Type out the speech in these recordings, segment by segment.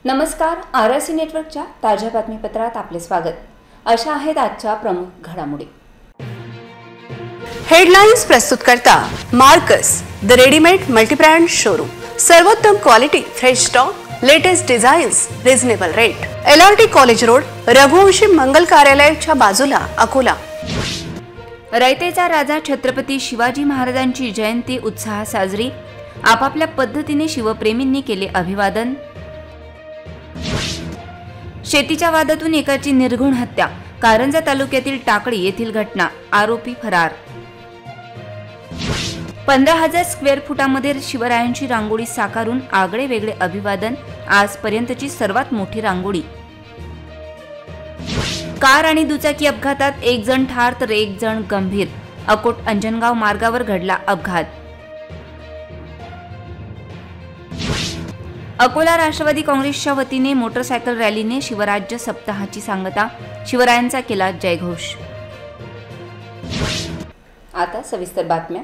नमस्कार, आरसी नेटवर्कच्या ताज्या बातमीपत्रात आपले स्वागत. अशा आहेत आजच्या प्रमुख घडामोडी. हेडलाइन्स प्रस्तुत करता Marcus the readymade multibrand showroom. सर्वोत्तम quality, fresh stock, latest designs, reasonable rate. LRT college road, Raghuvanshi Mangal कार्यालयाच्या बाजूला, अकोला. रयतेचा राजा छत्रपती शिवाजी महाराजांची जयंती उत्साहात साजरी. आपापल्या पद्धतीने शिवप्रेमींनी केले अभिवादन. शेतीच्या वादातून एकाची निर्घृण हत्या. कारंजा तालुक्यातील टाकळी येथील घटना. आरोपी फरार. 15,000 स्क्वेअर फुटामध्ये शिवरायांची रांगोळी साकारून आगळे वेगळे अभिवादन. आजपर्यंतची सर्वात मोठी रांगोळी. कार आणि दुचाकी अपघातात 1 जण ठार तर 1 जण गंभीर. अकोट अंजनगाव मार्गावर घडला अपघात. अकोला राष्ट्रवादी काँग्रेसच्या वतीने मोटरसायकल रॅलीने शिवराज्य सप्ताहाची सांगता. शिवरायांचा केला जयघोष. आता सविस्तर बातम्या.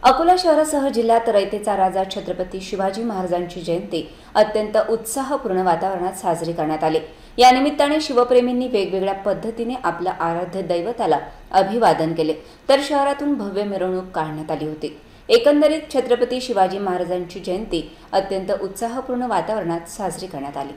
अकोला शहरासह जिल्ह्यात रयतेचा राजा छत्रपती शिवाजी महाराजांची जयंती अत्यंत उत्साहपूर्ण वातावरणात साजरी करण्यात आली. या निमित्ताने शिवप्रेमींनी वेगवेगळ्या पद्धतीने आपल्या आराध्य दैवताला अभिवादन केले, तर शहरातून भव्य मिरवणूक काढण्यात आली होती. एकंदरीत छत्रपती शिवाजी महाराजांची जयंती अत्यंत उत्साहपूर्ण वातावरणात साजरी करण्यात आली.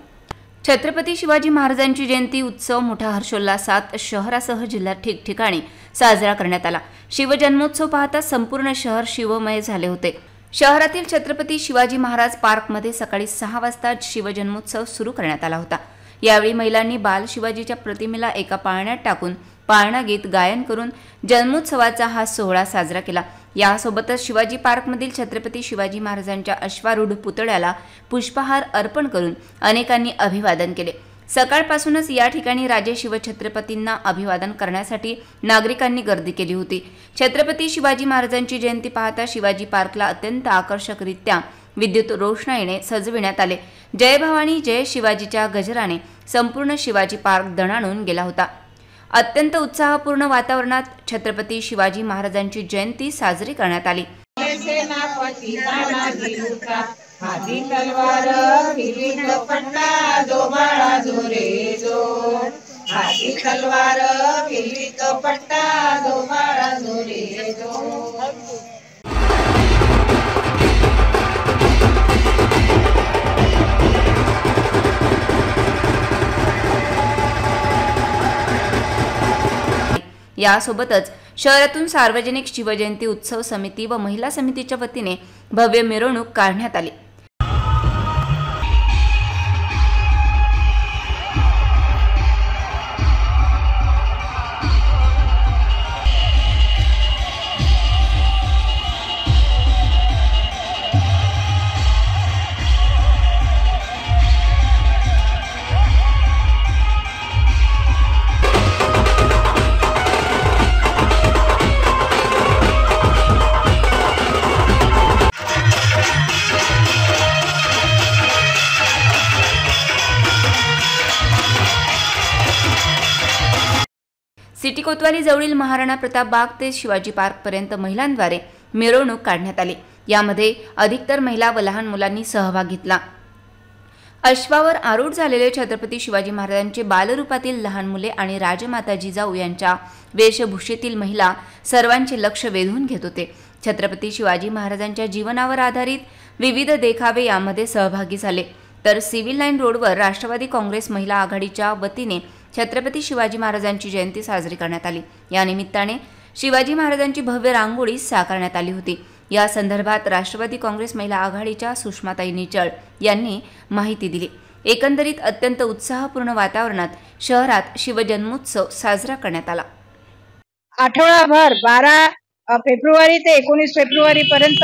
छत्रपती शिवाजी महाराजांची जयंती उत्सव मोठ्या हर्षोल्लासात शहरासह जिल्ह्यात ठिकठिकाणी साजरा करण्यात आला. शिवजन्मोत्सव पाहता संपूर्ण शहर शिवमय झाले होते. शहरातील छत्रपती शिवाजी महाराज पार्कमध्ये सकाळी 6 वाजता शिवजन्मोत्सव सुरू करण्यात आला होता. यावेळी महिलांनी बाल शिवाजीच्या प्रतिमेला एका पाळण्यात टाकून पाळणा गीत गायन करून जन्मोत्सवाचा हा सोहळा साजरा केला. यासोबतच शिवाजी पार्कमधील छत्रपती शिवाजी महाराजांच्या अश्वारूढ पुतळ्याला पुष्पहार अर्पण करून अनेकांनी अभिवादन केले. सकाळपासूनच या ठिकाणी राजे शिवछत्रपतींना अभिवादन करण्यासाठी नागरिकांनी गर्दी केली होती. छत्रपती शिवाजी महाराजांची जयंती पाहता शिवाजी पार्कला अत्यंत आकर्षकरित्या विद्युत रोषणाईने सजविण्यात आले. जय भवानी जय शिवाजीच्या गजराने संपूर्ण शिवाजी पार्क दणाणून गेला होता. अत्यंत उत्साहपूर्ण वातावरणात छत्रपती शिवाजी महाराजांची जयंती साजरी करण्यात आली. हाती तलवार फिरी कपटा जो बाळा जोरे जो. हाती तलवार फिरी कपटा जो बाळा जोरे जो. यासोबतच शहरातून सार्वजनिक शिवजयंती उत्सव समिती व महिला समितीच्या वतीने भव्य मिरवणूक काढण्यात आली. सिटी कोतवाली जवळील महाराणा प्रताप बाग ते शिवाजी पार्क पर्यंत महिलांद्वारे मिरवणूक काढण्यात आली. यामध्ये अधिकतर महिला व लहान मुलांनी सहभाग घेतला. अश्वावर आरूढ झालेले छत्रपती शिवाजी महाराजांचे बालरूपातील लहान मुले आणि राजमाता जिजाऊ यांच्या वेशभूषेतील महिला सर्वांचे लक्ष वेधून घेत होते. छत्रपती शिवाजी महाराजांच्या जीवनावर आधारित विविध देखावे यामध्ये सहभागी झाले. तर सिव्हिल लाईन रोडवर राष्ट्रवादी काँग्रेस महिला आघाडीच्या वतीने छत्रपती शिवाजी महाराजांची जयंती साजरी करण्यात आली. या निमित्ताने शिवाजी महाराजांची भव्य रांगोळी साकारण्यात आली होती. या संदर्भात राष्ट्रवादी काँग्रेस महिला आघाडीच्या सुषमाताई निचळ यांनी माहिती दिली. एकंदरीत अत्यंत उत्साहपूर्ण वातावरणात शहरात शिवजन्मोत्सव साजरा करण्यात आला. आठवडाभर 12 फेब्रुवारी ते 19 फेब्रुवारी पर्यंत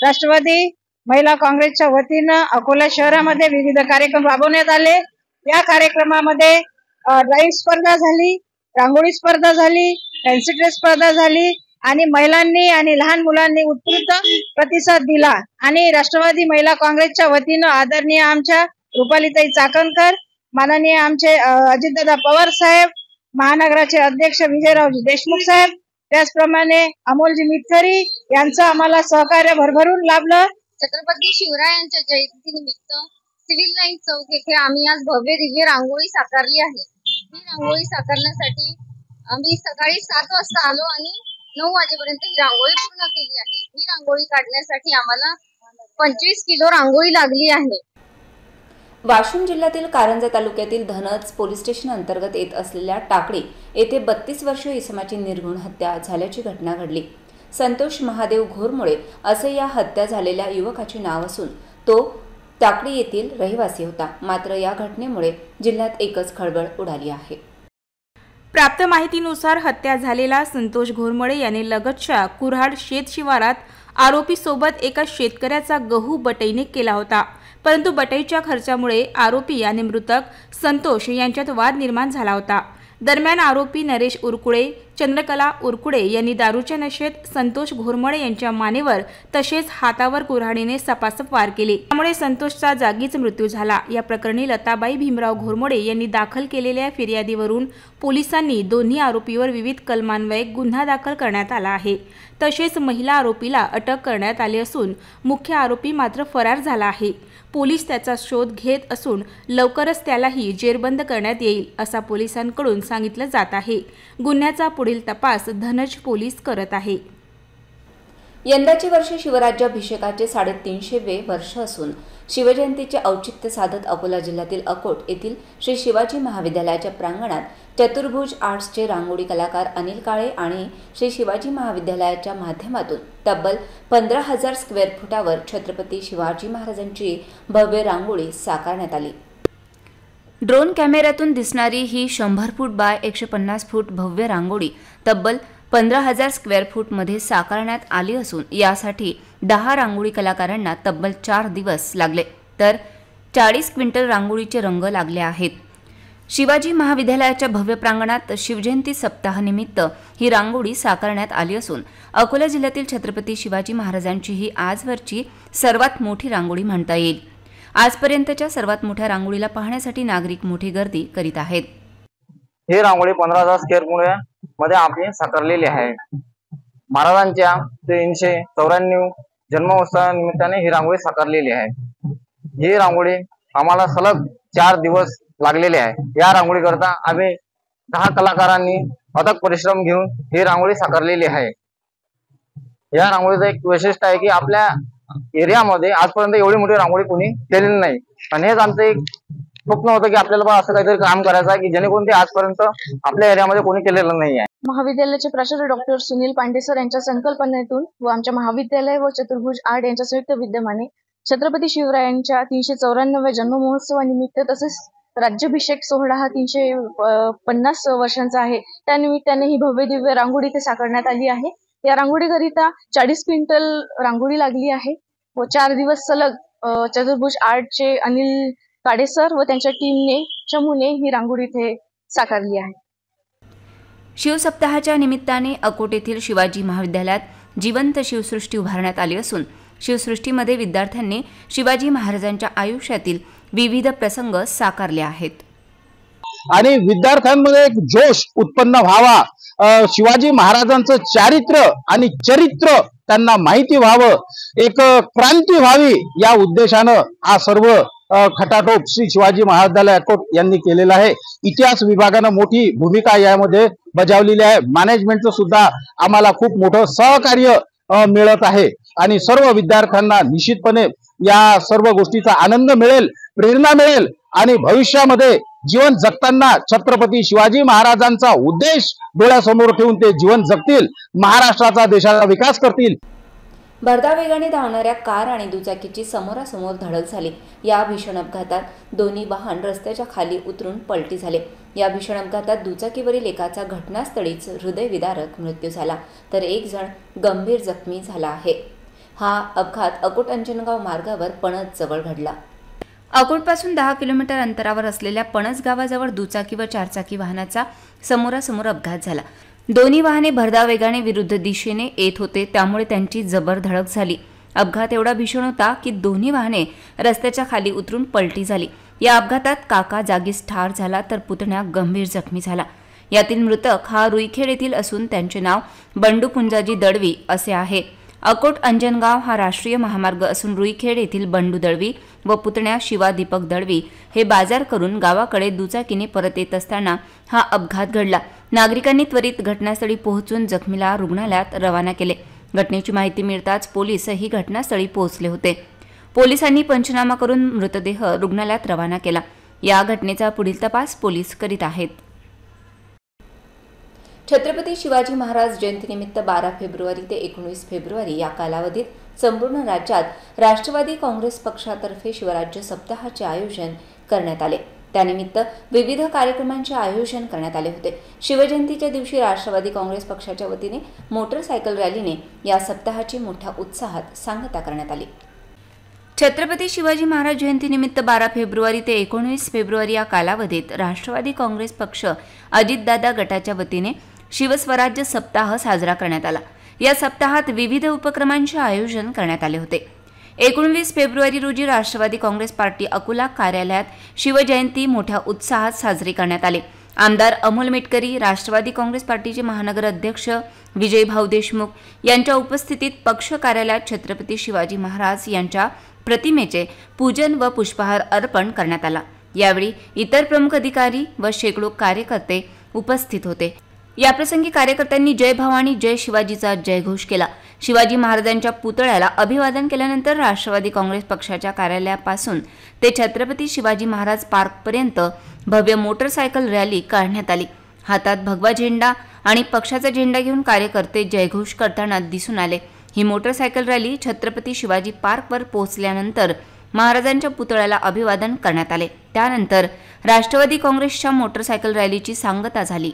राष्ट्रवादी महिला काँग्रेसच्या वतीनं अकोला शहरामध्ये विविध कार्यक्रम राबवण्यात आले. या कार्यक्रमामध्ये ड्राईव्ह स्पर्धा झाली, रांगोळी स्पर्धा झाली, फॅन्सी ड्रेस स्पर्धा झाली आणि महिलांनी आणि लहान मुलांनी उत्स्फूर्त प्रतिसाद दिला. आणि राष्ट्रवादी महिला काँग्रेसच्या वतीनं आदरणीय आमच्या रुपालीताई चाकणकर, माननीय आमचे अजितदादा पवार साहेब, महानगराचे अध्यक्ष विजयरावजी देशमुख साहेब, त्याचप्रमाणे अमोलजी मितकरी यांचं आम्हाला सहकार्य भरभरून लाभलं. छत्रपती शिवरायांच्या जयंतीनिमित्त सिव्हिल लाईन चौक येथे आम्ही आज भव्य दिव्य रांगोळी साकारली आहे। ही रांगोळी साकारण्यासाठी आम्ही सकाळी 7 वाजता आलो आणि 9 वाजेपर्यंत ही रांगोळी पूर्ण केली आहे। ही रांगोळी काढण्यासाठी आम्हाला 25 किलो रांगोळी लागली आहे। वाशिम जिल्ह्यातील कारंजा तालुक्यातील धनज पोलीस स्टेशन अंतर्गत येत असलेल्या टाकळी येथे 32 वर्षीय इसमाची निर्घृण हत्या झाल्याची घटना घडली। संतोष महादेव घोरमोळे असे या हत्या झालेल्या युवकाचे नाव असून तो टाकळी येथील रहिवासी होता। मात्र या घटनेमुळे जिल्ह्यात एकच खळबळ उडाली आहे। प्राप्त माहितीनुसार हत्या झालेला संतोष घोरमोळे याने लगतच्या कुऱ्हाड शेत शिवारात आरोपी सोबत एका शेतकऱ्याचा गहू बटईने केला होता, परंतु बटईच्या खर्चामुळे आरोपी आणि मृतक संतोष यांच्यात वाद निर्माण झाला होता। दरम्यान आरोपी नरेश उरकुळे, चंद्रकला उरकुळे यांनी दारूच्या नशेत संतोष घोरमोळे यांच्या मानेवर तसेच हातावर कुऱ्हाडीने सपासप वार केले, त्यामुळे संतोषचा जागीच मृत्यू झाला। या प्रकरणी लताबाई भीमराव घोरमोळे यांनी दाखल केलेल्या फिर्यादीवरून पोलिसांनी दोन्ही आरोपीवर विविध कलमान्वये गुन्हा दाखल करण्यात आला आहे। तसेच महिला आरोपीला अटक करण्यात आली असून मुख्य आरोपी मात्र फरार झाला आहे। पोलीस त्याचा शोध घेत असून लवकरच त्यालाही जेरबंद करण्यात येईल असा पोलिसांकडून सांगितलं जात आहे। गुन्ह्याचा पुढील तपास धनज पोलीस करत आहे। यंदाचे वर्ष शिवराज्याभिषेकाचे 350वे वर्ष असून शिवजयंतीचे औचित्य साधत अकोला जिल्ह्यातील अकोट येथील श्री शिवाजी महाविद्यालयाच्या प्रांगणात चतुर्भुज आर्ट्सचे रांगोळी कलाकार अनिल काळे आणि श्री शिवाजी महाविद्यालयाच्या माध्यमातून तब्बल 15,000 स्क्वेअर फुटावर छत्रपती शिवाजी महाराजांची भव्य रांगोळी साकारण्यात आली। ड्रोन कॅमेऱ्यातून दिसणारी ही 100 फूट बाय 150 फूट भव्य रांगोळी तब्बल 15,000 स्क्वेअर फूटमध्ये साकारण्यात आली असून यासाठी 10 रांगोळी कलाकारांना तब्बल 4 दिवस लागले, तर 40 क्विंटल रांगोळीचे रंग लागले आहेत। शिवाजी महाविद्यालयाच्या भव्य प्रांगणात शिवजयंती सप्ताहानिमित्त ही रांगोळी साकारण्यात आली असून अकोला जिल्ह्यातील छत्रपती शिवाजी महाराजांची ही आजवरची सर्वात मोठी रांगोळी म्हणता येईल। आजपर्यंतच्या सर्वात मोठ्या रांगोळीला पाहण्यासाठी नागरिक मोठी गर्दी करीत आहेत। ही रांगोळी 15,000 स्क्वेअर मध्ये आम्ही साकारलेली आहे। महाराजांच्या 394 जन्मोत्सवानिमित्ताने ही रांगोळी साकारलेली आहे। ही रांगोळी आम्हाला सलग 4 दिवस लागलेले आहे। या रांगोळी करता आम्ही 10 कलाकारांनी अथक परिश्रम घेऊन ही रांगोळी साकारलेली आहे। या रांगोळीचं एक वैशिष्ट्य आहे की आपल्या एरियामध्ये आजपर्यंत एवढी मोठी रांगोळी कोणी केलेली नाही आणि हेच आमचं एक स्वप्न होतं की आपल्याला असं काहीतरी काम करायचं आहे की जेणेकरून ते आजपर्यंत आपल्या एरियामध्ये कोणी केलेलं नाही आहे। महाविद्यालयाचे प्राचार्य डॉक्टर सुनील पांडे सर यांच्या संकल्पनेतून व आमच्या महाविद्यालय व चतुर्भुज आर्ट यांच्या संयुक्त विद्यमाने छत्रपती शिवरायांच्या 394व्या जन्ममहोत्सवानिमित्त तसेच राज्याभिषेक सोहळा हा 350 वर्षांचा आहे, त्यानिमित्ताने ही भव्य दिव्य रांगोळी इथे साकारण्यात आली आहे। या रांगोळीकरिता 40 क्विंटल रांगोळी लागली आहे व 4 दिवस सलग चतुर्भुज आर्टचे अनिल काळे सर व त्यांच्या टीमने चमूने ही रांगोळी इथे साकारली आहे। शिवसप्ताहाच्या निमित्ताने अकोट येथील शिवाजी महाविद्यालयात जिवंत शिवसृष्टी उभारण्यात आली असून शिवसृष्टीमध्ये विद्यार्थ्यांनी शिवाजी महाराजांच्या आयुष्यातील विविध प्रसंग साकारले आहेत आणि विद्यार्थ्यांमध्ये एक जोश उत्पन्न व्हावा, शिवाजी महाराजांचं चारित्र्य आणि चरित्र त्यांना माहिती व्हावं, एक क्रांती व्हावी या उद्देशानं हा सर्व खटाटोप श्री शिवाजी महाविद्यालय अकोट यांनी केलेला आहे। इतिहास विभागानं मोठी भूमिका यामध्ये बजावलेली आहे। मॅनेजमेंटचं सुद्धा आम्हाला खूप मोठं सहकार्य मिळत आहे आणि सर्व विद्यार्थ्यांना निश्चितपणे या सर्व गोष्टीचा आनंद मिळेल, प्रेरणा मिळेल आणि भविष्यामध्ये जीवन जगताना छत्रपती शिवाजी महाराजांचा उद्देश डोळ्यासमोर ठेवून ते जीवन जगतील, महाराष्ट्राचा देशाचा विकास करतील। भरधाव वेगाने धावणाऱ्या कार आणि दुचाकीची समोरासमोर धडक झाली। या भीषण अपघातात दोन्ही वाहन रस्त्याच्या खाली उतरून पलटी झाले। या भीषण अपघातात दुचाकीवरील एकाचा घटनास्थळीच हृदयविदारक मृत्यू झाला, तर एक जण गंभीर जखमी झाला आहे। हा अपघात अकोट अंजनगाव मार्गावर पणस जवळ घडला। अकोटपासून 10 किलोमीटर अंतरावर असलेल्या पणस गावाजवळ दुचाकी व चारचाकी वाहनाचा समोरासमोर अपघात झाला। दोन्ही वाहने भरधाव वेगाने विरुद्ध दिशेने येत होते, त्यामुळे त्यांची जबर धडक झाली। अपघात एवढा भीषण होता की दोन्ही वाहने रस्त्याच्या खाली उतरून पलटी झाली। या अपघातात काका जागीच ठार झाला, तर पुतण्या गंभीर जखमी झाला। यातील मृतक हा रुईखेड येथील असून त्यांचे नाव बंडू पुंजाजी दळवी असे आहे। अकोट अंजनगाव हा राष्ट्रीय महामार्ग असून रुईखेड येथील बंडू दळवी व पुतण्या शिवा दीपक दळवी हे बाजार करून गावाकडे दुचाकीने परत येत असताना हा अपघात घडला। नागरिकांनी त्वरित घटनास्थळी पोहोचून जखमीला रुग्णालयात रवाना केले। घटनेची माहिती मिळताच पोलीसही घटनास्थळी पोहोचले होते। पोलिसांनी पंचनामा करून मृतदेह रुग्णालयात रवाना केला। या घटनेचा पुढील तपास पोलीस करीत आहेत। छत्रपती शिवाजी महाराज जयंतीनिमित्त 12 फेब्रुवारी ते 19 फेब्रुवारी या कालावधीत संपूर्ण राज्यात राष्ट्रवादी काँग्रेस पक्षातर्फे शिवराज्य सप्ताहाचे आयोजन करण्यात आले। त्यानिमित्त विविध कार्यक्रमांचे आयोजन करण्यात आले होते। शिवजयंतीच्या दिवशी राष्ट्रवादी काँग्रेस पक्षाच्या वतीने मोटरसायकल रॅलीने या सप्ताहाची मोठ्या उत्साहात सांगता करण्यात आली। छत्रपती शिवाजी महाराज जयंतीनिमित्त 12 फेब्रुवारी ते 19 फेब्रुवारी या कालावधीत राष्ट्रवादी काँग्रेस पक्ष अजितदादा गटाच्या वतीने शिवस्वराज्य सप्ताह साजरा करण्यात आला। या सप्ताहात विविध उपक्रमांचे आयोजन करण्यात आले होते। 19 फेब्रुवारी रोजी राष्ट्रवादी काँग्रेस पार्टी अकोला कार्यालयात शिवजयंती मोठ्या उत्साहात साजरी करण्यात आली। आमदार अमोल मेटकरी, राष्ट्रवादी काँग्रेस पार्टीचे महानगर अध्यक्ष विजयभाऊ देशमुख यांच्या उपस्थितीत पक्ष कार्यालयात छत्रपती शिवाजी महाराज यांच्या प्रतिमेचे पूजन व पुष्पहार अर्पण करण्यात आला। यावेळी इतर प्रमुख अधिकारी व शेकडो कार्यकर्ते उपस्थित होते। याप्रसंगी कार्यकर्त्यांनी जय भवानी जय शिवाजीचा जयघोष केला। शिवाजी महाराजांच्या पुतळ्याला अभिवादन केल्यानंतर राष्ट्रवादी काँग्रेस पक्षाच्या कार्यालयापासून ते छत्रपती शिवाजी महाराज पार्कपर्यंत भव्य मोटरसायकल रॅली काढण्यात आली। हातात भगवा झेंडा आणि पक्षाचा झेंडा घेऊन कार्यकर्ते जयघोष करताना दिसून आले। ही मोटरसायकल रॅली छत्रपती शिवाजी पार्कवर पोहोचल्यानंतर महाराजांच्या पुतळ्याला अभिवादन करण्यात आले। त्यानंतर राष्ट्रवादी काँग्रेसच्या मोटरसायकल रॅलीची सांगता झाली।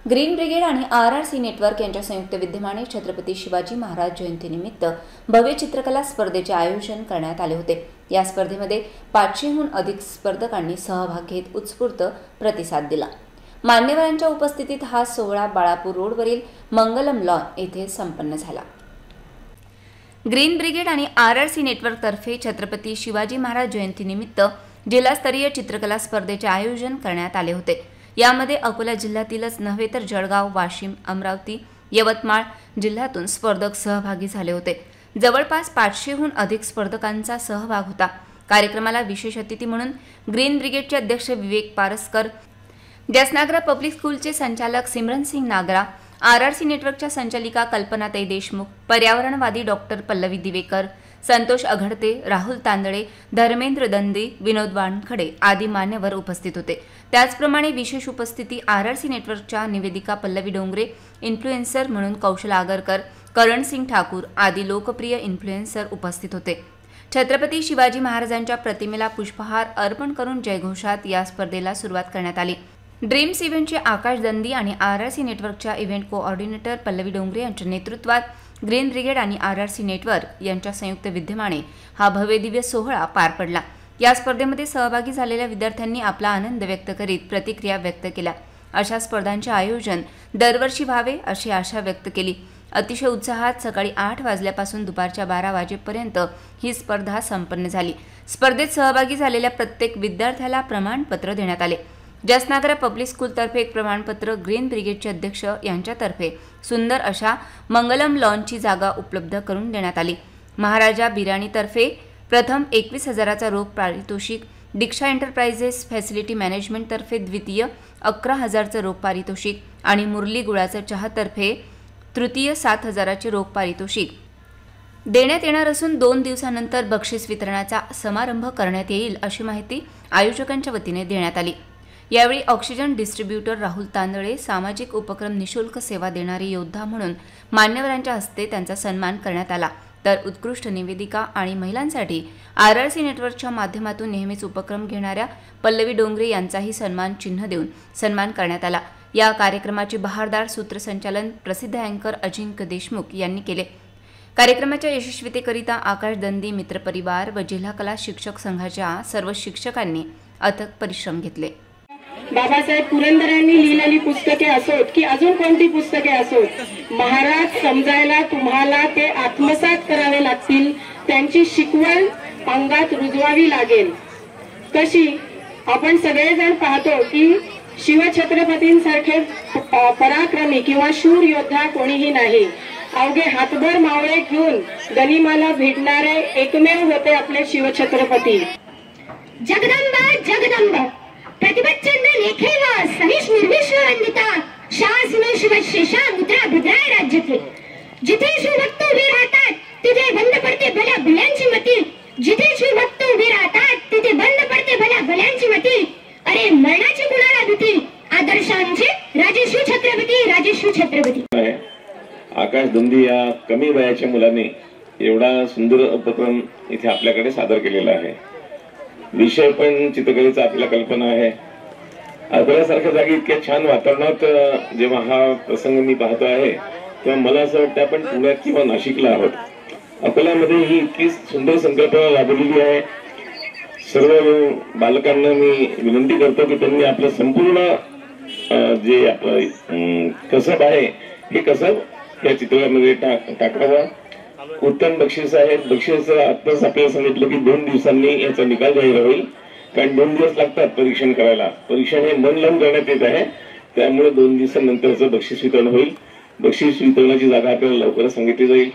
ग्रीन ब्रिगेड आणि RRC नेटवर्क यांच्या संयुक्त विद्यमाने छत्रपती शिवाजी महाराज जयंतीनिमित्त भव्य चित्रकला स्पर्धेचे आयोजन करण्यात आले होते। या स्पर्धेमध्ये 500हून अधिक स्पर्धकांनी सहभाग घेत उत्स्फूर्त प्रतिसाद दिला। मान्यवरांच्या उपस्थितीत हा सोहळा बाळापूर रोडवरील मंगलम लॉन येथे संपन्न झाला। ग्रीन ब्रिगेड आणि RRC नेटवर्कतर्फे छत्रपती शिवाजी महाराज जयंतीनिमित्त जिल्हास्तरीय चित्रकला स्पर्धेचे आयोजन करण्यात आले होते। यामध्ये अकोला जिल्ह्यातीलच नव्हे तर जळगाव, वाशिम, अमरावती, यवतमाळ जिल्ह्यातून स्पर्धक सहभागी झाले होते। जवळपास 500हून अधिक स्पर्धकांचा सहभाग होता। कार्यक्रमाला विशेष अतिथी म्हणून ग्रीन ब्रिगेडचे अध्यक्ष विवेक पारसकर, जसनागरा पब्लिक स्कूलचे संचालक सिमरनसिंग नागरा, RRC नेटवर्कच्या संचालिका कल्पनाताई देशमुख, पर्यावरणवादी डॉक्टर पल्लवी दिवेकर, संतोष अघडते, राहुल तांदळे, धर्मेंद्र दंदी, विनोद वानखडे आदी मान्यवर उपस्थित होते। त्याचप्रमाणे विशेष उपस्थिती RRC नेटवर्कच्या निवेदिका पल्लवी डोंगरे, इन्फ्लुएन्सर म्हणून कौशल आगरकर, करणसिंग ठाकूर आदी लोकप्रिय इन्फ्लुएन्सर उपस्थित होते। छत्रपती शिवाजी महाराजांच्या प्रतिमेला पुष्पहार अर्पण करून जयघोषात या स्पर्धेला सुरुवात करण्यात आली। ड्रीम्स इव्हेंटचे आकाश दंदी आणि RRC नेटवर्कच्या इव्हेंट कोऑर्डिनेटर पल्लवी डोंगरे यांच्या नेतृत्वात ग्रीन ब्रिगेड आणि RRC नेटवर्क यांच्या संयुक्त विद्यमाने हा भव्यदिव्य सोहळा पार पडला। या स्पर्धेमध्ये सहभागी झालेल्या विद्यार्थ्यांनी आपला आनंद व्यक्त करीत प्रतिक्रिया व्यक्त केल्या। अशा स्पर्धांचे आयोजन दरवर्षी व्हावे अशी आशा व्यक्त केली। अतिशय उत्साहात सकाळी 8 वाजल्यापासून दुपारच्या 12 वाजेपर्यंत ही स्पर्धा संपन्न झाली। स्पर्धेत सहभागी झालेल्या प्रत्येक विद्यार्थ्याला प्रमाणपत्र देण्यात आले। जसनागरा पब्लिक स्कूलतर्फे एक प्रमाणपत्र, ग्रीन ब्रिगेडचे अध्यक्ष यांच्यातर्फे सुंदर अशा मंगलम लॉनची जागा उपलब्ध करून देण्यात आली। महाराजा बिराणीतर्फे प्रथम 21,000चा रोख पारितोषिक, दीक्षा एंटरप्राइजेस फॅसिलिटी मॅनेजमेंटतर्फे द्वितीय 11,000चं रोख पारितोषिक आणि मुरली गुळाचा चहातर्फे तृतीय 7,000चे रोख पारितोषिक देण्यात येणार असून 2 दिवसानंतर बक्षीस वितरणाचा समारंभ करण्यात येईल अशी माहिती आयोजकांच्या वतीने देण्यात आली। यावेळी ऑक्सिजन डिस्ट्रीब्युटर राहुल तांदळे, सामाजिक उपक्रम निशुल्क सेवा देणारे योद्धा म्हणून मान्यवरांच्या हस्ते त्यांचा सन्मान करण्यात आला। तर उत्कृष्ट निवेदिका आणि महिलांसाठी RRC नेटवर्कच्या माध्यमातून नेहमीच उपक्रम घेणाऱ्या पल्लवी डोंगरे यांचाही सन्मान चिन्ह देऊन सन्मान करण्यात आला। या कार्यक्रमाचे बहारदार सूत्रसंचालन प्रसिद्ध अँकर अजिंक्य देशमुख यांनी केले। कार्यक्रमाच्या यशस्वीतेकरिता आकाश दंदी, मित्रपरिवार व जिल्हा कला शिक्षक संघाच्या सर्व शिक्षकांनी अथक परिश्रम घेतले। बाबासाहेब पुरंदरेंनी लिहिलेली पुस्तके असोत की अजून कोणती पुस्तके असोत, महाराज समजायला तुम्हाला ते आत्मसात करावे लागतील, त्यांची शिकवण अंगात रुजवावी लागेल। कशी आपण सगळेजण पाहतो की शिवछत्रपतींसारखे पराक्रमी किंवा शूर योद्धा कोणीही नाही। अवघे हातभर मावळे घेऊन गनिमाला भेटणारे एकमेव होते आपले शिवछत्रपती. जगदंबा जगदंबा प्रतिपच्चंद लेखेव सहिष निर्विश्व वंदिता शासन शिवशेषा मुद्रा भद्राय राज्य थे. जिथे शिवभक्त उभे राहतात तिथे बंद पडते भल्या भल्यांची मती. जिथे शिवभक्त उभे राहतात तिथे बंद पडते भल्या भल्यांची मती. अरे मरणाची कुणाला भीती आदर्शांचे राजेश्वर छत्रपती राजेश्वर छत्रपती. आकाश धुंदी या कमी वयाच्या मुलाने एवढा सुंदर उपक्रम इथे आपल्याकडे सादर केलेला आहे. विषय पण चित्रकलेचा आपल्याला कल्पना आहे. अकोल्यासारख्या जागी इतक्या छान वातावरणात जेव्हा हा प्रसंग मी पाहतो आहे तेव्हा मला असं वाटतं आपण पुण्यात किंवा नाशिकला आहोत. अकोल्यामध्ये ही इतकी सुंदर संकल्पना राबवलेली आहे. सर्व बालकांना मी विनंती करतो की त्यांनी आपलं संपूर्ण जे आपलं कसब आहे हे कसब या चित्रामध्ये टाकावं. उत्तम बक्षीस आहेत. बक्षीस आत्ताच आपल्याला सांगितलं की 2 दिवसांनी याचा निकाल जाहीर होईल, कारण 2 दिवस लागतात परीक्षण करायला. परीक्षण हे मन लावून करण्यात येत आहे, त्यामुळे 2 दिवसांनंतरचं बक्षीस वितरण होईल. बक्षीस वितरणाची जागा आपल्याला लवकरच सांगितली जाईल.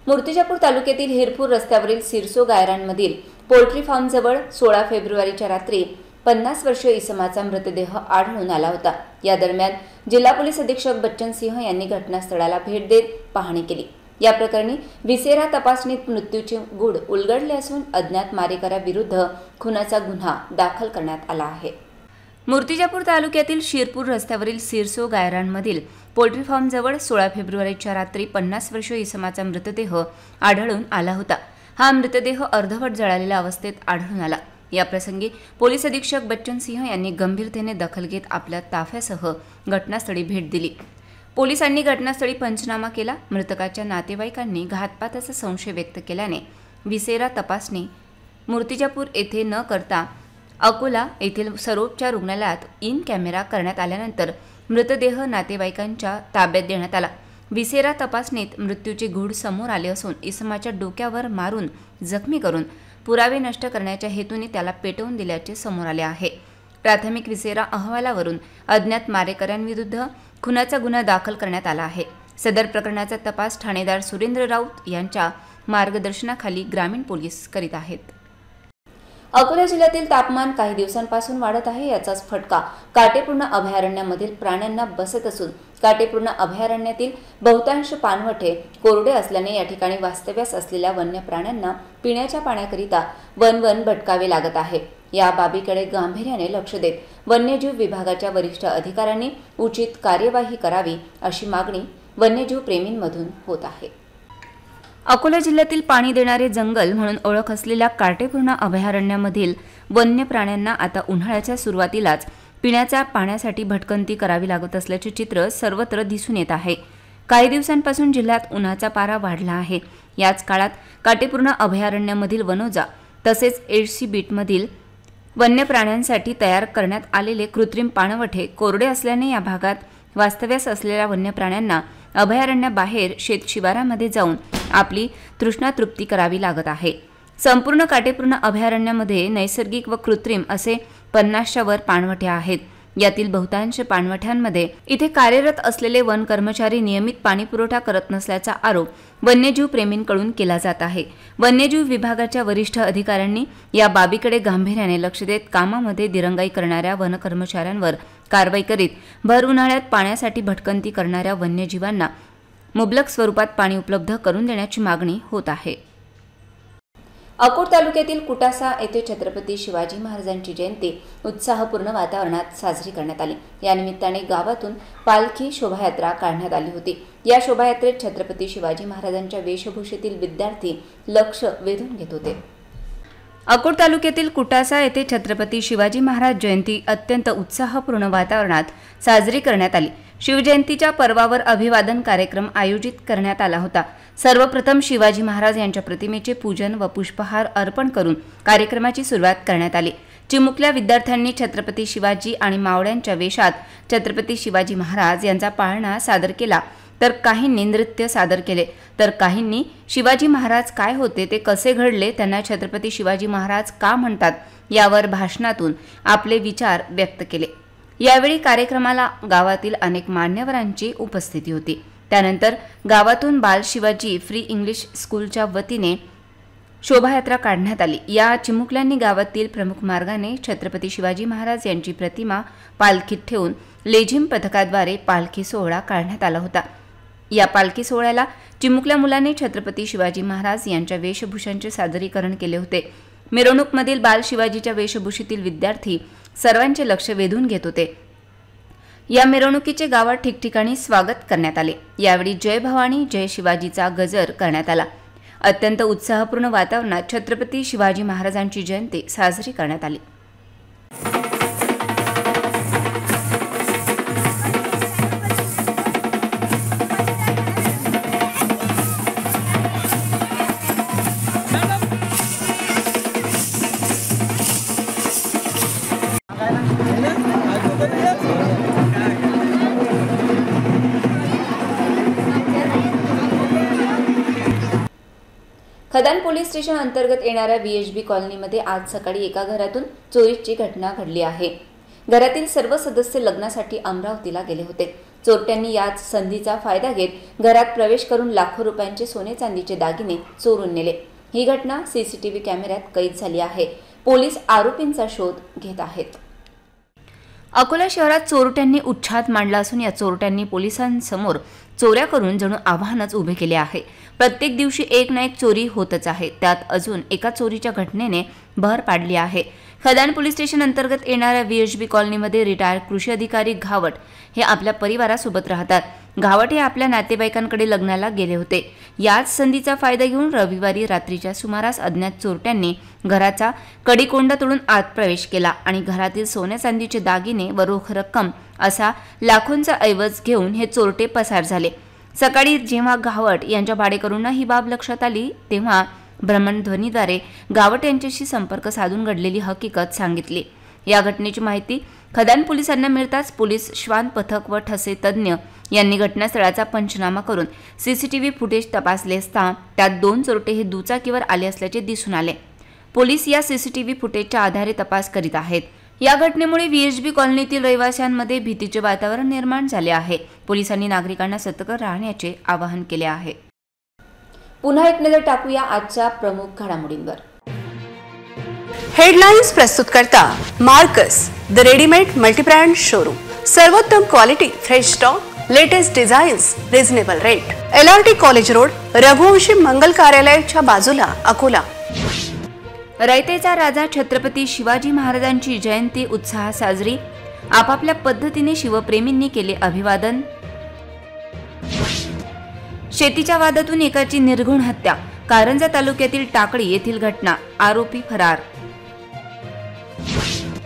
मूर्तिजापूर तालुक्यातील हिरपूर रस्त्यावरील सिरसो गायरांमधील पोल्ट्री फार्मजवळ 16 फेब्रुवारीच्या रात्री 50 वर्षीय इसमाचा मृतदेह आढळून आला होता. या दरम्यान जिल्हा पोलीस अधीक्षक बच्चन सिंह यांनी घटनास्थळाला भेट देत पाहणी केली. या प्रकरणी विसेरा तपासणीत मृत्यूचे गूढ उलगडले असून अज्ञात मारेकऱ्याविरुद्ध खुनाचा गुन्हा दाखल करण्यात आला आहे. मूर्तिजापूर तालुक्यातील शिरपूर रस्त्यावरील सिरसो गायरांमधील पोल्ट्री फार्मजवळ 16 फेब्रुवारीच्या रात्री 50 वर्षीय इसमाचा मृतदेह आढळून आला होता. हा मृतदेह अर्धवट जळालेल्या अवस्थेत आढळून आला. या प्रसंगी पोलीस अधीक्षक बच्चन सिंह यांनी गंभीरतेने दखल घेत आपल्या ताफ्यासह घटनास्थळी भेट दिली. पोलिसांनी घटनास्थळी पंचनामा केला. मृतकाच्या नातेवाईकांनी घातपाताचा संशय व्यक्त केल्याने विसेरा तपासणी मूर्तिजापूर येथे न करता अकोला येथील सर्वोपचार रुग्णालयात इन कॅमेरा करण्यात आल्यानंतर मृतदेह नातेवाईकांच्या ताब्यात देण्यात आला. विसेरा तपासणीत मृत्यूचे गूढ समोर आले असून इसमाच्या डोक्यावर मारून जखमी करून पुरावे नष्ट करण्याच्या हेतूने त्याला पेटवून दिल्याचे समोर आले आहे. प्राथमिक विसेरा अहवालावरून अज्ञात मारेकऱ्यांविरुद्ध खुनाचा गुन्हा दाखल करण्यात आला आहे. सदर प्रकरणाचा तपास ठाणेदार सुरेंद्र राऊत यांच्या मार्गदर्शनाखाली ग्रामीण पोलीस करीत आहेत. अकोला जिल्ह्यातील तापमान काही दिवसांपासून वाढत आहे. याचाच फटका काटेपूर्ण अभयारण्यामधील प्राण्यांना बसत असून काटेपूर्ण अभयारण्यातील बहुतांश पाणवठे कोरडे असल्याने या ठिकाणी वास्तव्यास असलेल्या वन्य प्राण्यांना पिण्याच्या पाण्याकरिता वन भटकावे लागत आहे. या बाबीकडे गांभीर्याने लक्ष देत वन्यजीव विभागाच्या वरिष्ठ अधिकाऱ्यांनी उचित कार्यवाही करावी अशी मागणी वन्यजीव प्रेमींमधून होत आहे. अकोला जिल्ह्यातील पाणी देणारे जंगल म्हणून ओळख असलेल्या काटेपूर्ण अभयारण्यामधील वन्य प्राण्यांना आता उन्हाळ्याच्या सुरुवातीलाच पिण्याच्या पाण्यासाठी भटकंती करावी लागत असल्याचे चित्र सर्वत्र दिसून येत आहे. काही दिवसांपासून जिल्ह्यात उन्हाचा पारा वाढला आहे. याच काळात काटेपूर्ण अभयारण्यामधील वनोजा तसेच एडसी बीटमधील वन्य प्राण्यांसाठी तयार करण्यात आलेले कृत्रिम पाणवठे कोरडे असल्याने या भागात वास्तव्यास असलेल्या वन्य प्राण्यांना अभयारण्याबाहेर शेतशिवारामध्ये जाऊन आपली तृष्णातृप्ती करावी लागत आहे. संपूर्ण काटेपूर्ण अभयारण्यामध्ये नैसर्गिक व कृत्रिम असे 50च्या वर पाणवठे आहेत. यातील बहुतांश पाणवठ्यांमध्ये इथे कार्यरत असलेले वन कर्मचारी नियमित पाणी पुरवठा करत नसल्याचा आरोप वन्यजीव प्रेमींकडून केला जात आहे. वन्यजीव विभागाच्या वरिष्ठ अधिकाऱ्यांनी या बाबीकडे गांभीर्याने लक्ष देत कामामध्ये दिरंगाई करणाऱ्या वन कर्मचाऱ्यांवर कारवाई करीत भर उन्हाळ्यात पाण्यासाठी भटकंती करणाऱ्या वन्यजीवांना मुबलक स्वरूपात पाणी उपलब्ध करून देण्याची मागणी होत आहे. अकोट तालुक्यातील कुटासा येथे छत्रपती शिवाजी महाराजांची जयंती उत्साहपूर्ण वातावरणात साजरी करण्यात आली. या निमित्ताने गावातून पालखी शोभायात्रा काढण्यात आली होती. या शोभायात्रेत छत्रपती शिवाजी महाराजांच्या वेशभूषेतील विद्यार्थी लक्ष वेधून घेत होते. अकोट तालुक्यातील कुटासा येथे छत्रपती शिवाजी महाराज जयंती अत्यंत उत्साहपूर्ण वातावरणात साजरी करण्यात आली. शिवजयंतीच्या पर्वावर अभिवादन कार्यक्रम आयोजित करण्यात आला होता. सर्वप्रथम शिवाजी महाराज यांच्या प्रतिमेचे पूजन व पुष्पहार अर्पण करून कार्यक्रमाची सुरुवात करण्यात आली. चिमुकल्या विद्यार्थ्यांनी छत्रपती शिवाजी आणि मावळ्यांच्या वेशात छत्रपती शिवाजी महाराज यांचा पाळणा सादर केला, तर काहींनी नृत्य सादर केले, तर काहींनी शिवाजी महाराज काय होते, ते कसे घडले, त्यांना छत्रपती शिवाजी महाराज का म्हणतात यावर भाषणातून आपले विचार व्यक्त केले. यावेळी कार्यक्रमाला गावातील अनेक मान्यवरांची उपस्थिती होती. त्यानंतर गावातून बाल शिवाजी फ्री इंग्लिश स्कूलच्या वतीने शोभायात्रा काढण्यात आली। या चिमुकल्यांनी गावातील प्रमुख मार्गाने छत्रपती शिवाजी महाराज यांची प्रतिमा पालखीत ठेवून लेझिम पथकाद्वारे पालखी सोहळा काढण्यात आला होता। या पालखी सोहळ्याला चिमुकल्या मुलांनी छत्रपती शिवाजी महाराज यांच्या वेशभूषांचे सादरीकरण केले होते। मिरवणूकमधील बाल शिवाजीच्या वेशभूषेतील विद्यार्थी सर्वांचे लक्ष वेधून घेत होते। या मिरवणुकीचे गावात ठिकठिकाणी स्वागत करण्यात आले। यावेळी जय भवानी जय शिवाजीचा गजर करण्यात आला। अत्यंत उत्साहपूर्ण वातावरणात छत्रपती शिवाजी महाराजांची जयंती साजरी करण्यात आली। खदान पोलीस स्टेशन अंतर्गत येणाऱ्या VHB कॉलनीमध्ये आज सकाळी एका घरातून चोरीची घटना घडली आहे। घरातील सर्व सदस्य लग्नासाठी अमरावतीला गेले होते। चोरट्यांनी याच संधीचा फायदा घेत घरात प्रवेश करून लाखो रुपयांचे सोने चांदीचे दागिने चोरून नेले। ही घटना CCTV कॅमेऱ्यात कैद झाली आहे। पोलीस आरोपींचा शोध घेत आहेत। अकोला शहरात चोरट्यांनी उच्छाद मांडला असून या चोरट्यांनी पोलिसांसमोर चोऱ्या करून जणू आव्हानच उभे केले आहे। प्रत्येक दिवशी एक ना एक चोरी होतच आहे। त्यात अजून एका चोरीच्या घटनेने भर पाडली आहे। खदान पोलीस स्टेशन अंतर्गत येणाऱ्या VHB कॉलनीमध्ये रिटायर्ड कृषी अधिकारी घावट हे आपल्या परिवारासोबत राहतात। घावट हे आपल्या नातेवाईकांकडे लग्नाला गेले होते। याच संधीचा फायदा घेऊन रविवारी रात्रीच्या सुमारास अज्ञात चोरट्यांनी घराचा कडिकोंडा तोडून आत प्रवेश केला आणि घरातील सोन्या चांदीचे दागिने व रोख रक्कम असा लाखोंचा ऐवज घेऊन हे चोरटे पसार झाले। सकाळी जेव्हा घावट यांच्या भाडेकरूंना ही बाब लक्षात आली तेव्हा भ्रमणध्वनीद्वारे घावट यांच्याशी संपर्क साधून घडलेली हकीकत सांगितली। या घटनेची माहिती खदान पोलिसांना मिळताच पोलीस श्वान पथक व ठसे तज्ञ यांनी घटनास्थळाचा पंचनामा करून CCTV फुटेज तपासले असता त्यात 2 चोरटे हे दुचाकीवर आले असल्याचे दिसून आले। पोलीस या CCTV फुटेजच्या आधारे तपास करीत आहेत। या घटनेमुळे VHB कॉलनीतील रहिवाशांमध्ये भीतीचे वातावरण निर्माण झाले आहे। पोलिसांनी नागरिकांना सतर्क राहण्याचे आवाहन केले आहे। पुन्हा एक नजर टाकूया आजच्या प्रमुख घडामोडींवर। हेडलाइन्स प्रस्तुत करता Marcus the readymade multibrand showroom. सर्वोत्तम quality, fresh stock, latest designs, reasonable rate. LRT college road, Raghuvanshi Mangal कार्यालयाच्या बाजूला, अकोला। रयतेचा राजा छत्रपती शिवाजी महाराजांची जयंती उत्साहात साजरी। आपापल्या पद्धतीने शिवप्रेमींनी केले अभिवादन। शेतीच्या वादातून एकाची निर्घृण हत्या। कारंजा तालुक्यातील टाकळी येथील घटना, आरोपी फरार।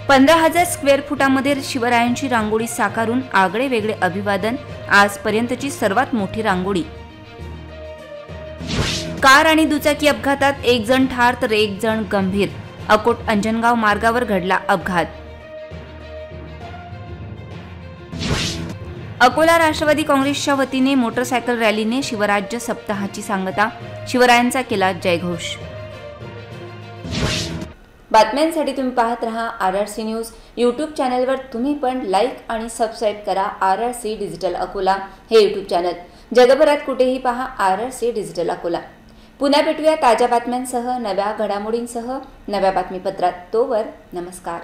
15,000 स्क्वेअर फुटामध्ये शिवरायांची रांगोळी साकारून आगळे वेगळे अभिवादन। आजपर्यंतची सर्वात मोठी रांगोळी। कार आणि दुचाकी अपघातात 1 जण ठार तर 1 जण गंभीर। अकोट अंजनगाव मार्गावर घडला अपघात। अकोला राष्ट्रवादी काँग्रेसच्या वतीने मोटरसायकल रॅलीने शिवराज्य सप्ताहाची सांगता। शिवरायांचा केला जयघोष। बातम्यांसाठी तुम्ही पाहत रहा RRC न्यूज। YouTube चॅनलवर तुम्ही पण लाईक आणि सबस्क्राईब करा RRC डिजिटल अकोला हे YouTube चॅनल। जगभरात कुठेही पहा RRC डिजिटल अकोला। पुन्हा भेटूया ताज्या बातम्यांसह, नव्या घडामोडींसह, नव्या बातमीपत्रात। तोवर नमस्कार।